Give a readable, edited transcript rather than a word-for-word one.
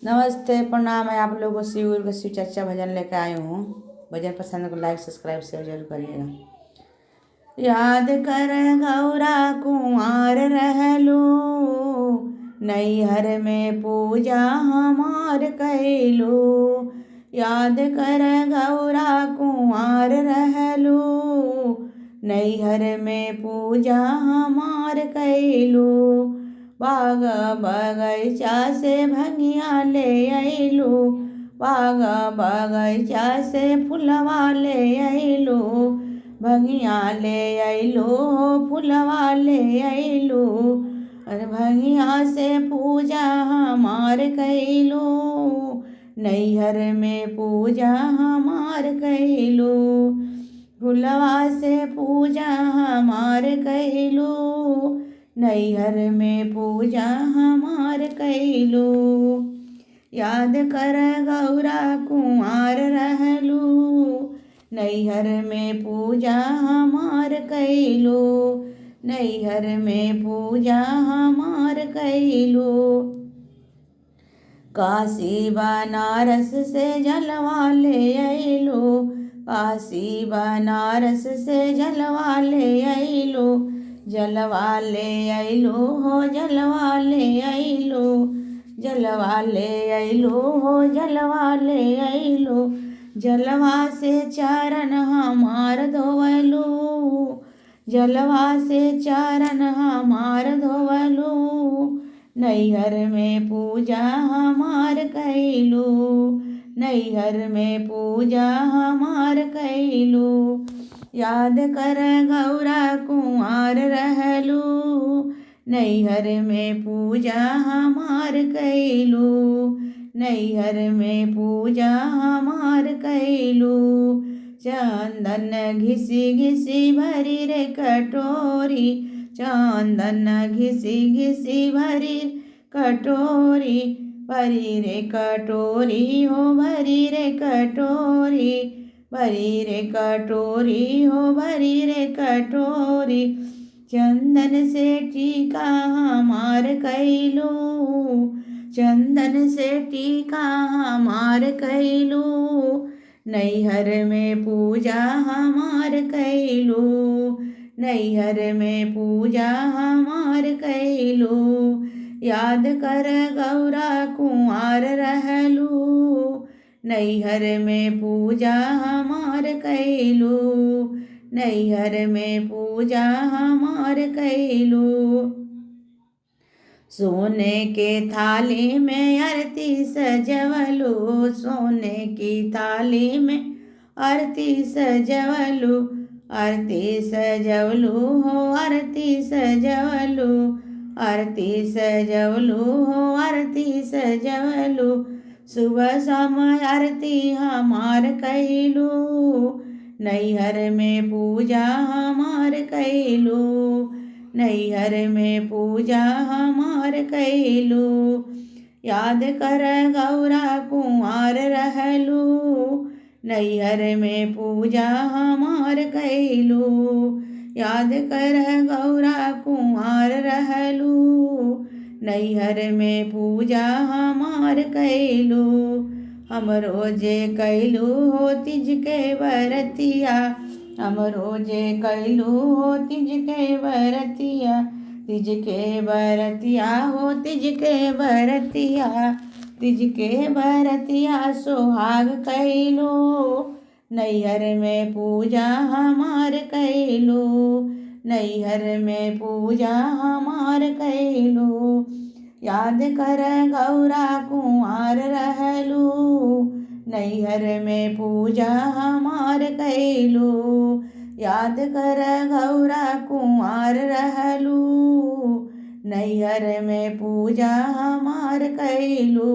नमस्ते, प्रणाम। मैं आप लोगों को शिव चर्चा भजन लेकर आई हूँ। भजन पसंद को लाइक सब्सक्राइब शेयर जरूर करिएगा। याद कर गौरा कुंवर रहलू, नैहर में पूजा हमार कैलू। याद कर गौरा कुंवर रहलू, नैहर में पूजा हमार कैलू। बाग बगैचा से भंगिया ले अइलू, बाग बगैचा से फुलवा ले अइलू। भंगिया ले अइलू, फुलवा ले अइलू। और भंगिया से पूजा हमार कैलू, नैहर में पूजा हमार कैलू। फुलवा से पूजा हमार कैलू, नैहर में पूजा हमार कैलू। याद कर गौरा कुंवर रहलू, नैहर में पूजा हमार कैलू। नैहर में पूजा हमार कैलू। काशी बनारस से जलवा ले अइलू, काशी बनारस से जलवा ले अइलू। जलवा ले अइलू हो, जलवा ले अइलू। जलवा ले अइलू हो, जलवा ले अइलू। जलवा से चरण हमार धोवलू, जलवा से चरण हमार धोवलू। नैहर में पूजा हमार कैलू, नैहर में पूजा हमार कैलू। याद कर गौरा कुंवर रहलू, नैहर में पूजा हमार कैलू। नैहर में पूजा हमार कैलू। चंदन घिसी घिसी भरी रे कटोरी, चंदन घिसी घिसी भरी कटोरी। भरी रे कटोरी हो, भरी रे कटोरी। भरी रे कटोरी हो, भरी रे कटोरी। चंदन से टीका हमार कैलू, चंदन से टीका हमार कैलू। नैहर में पूजा हमार कैलू, नैहर में पूजा हमार कैलू। याद कर गौरा कुंवर रहलू, नैहर में पूजा हमार कैलू। नैहर में पूजा हमार कैलू। सोने के थाली में आरती सजवलू, सोने की थाली में आरती सजवलू। आरती सजवलू हो, आरती सजवलू। आरती सजवलू हो, आरती सजवलू। सुबह शाम आरती हमार कैलू, नैहर में पूजा हमार कैलू। नैहर में पूजा हमार कैलू। याद कर गौरा कुंवर रहलू, नैहर में पूजा हमार कैलू। याद कर गौरा कुंवर रहलू, नैहर में पूजा हमार कैलू। हम रोजे कैलू हो तिज के बरतिया, हम रोजे कैलू हो तिज के बरतिया। तिज के बरतिया हो, तिज के बरतिया। तिज के बरतिया सोहाग कैलू, नैहर में पूजा हमार कैलू। नैहर में पूजा हमार कैलू। याद कर गौरा कुंवर रहलू, नैहर में पूजा हमार कैलू। याद कर गौरा कुंवर रहलू, नैहर में पूजा हमार कैलू।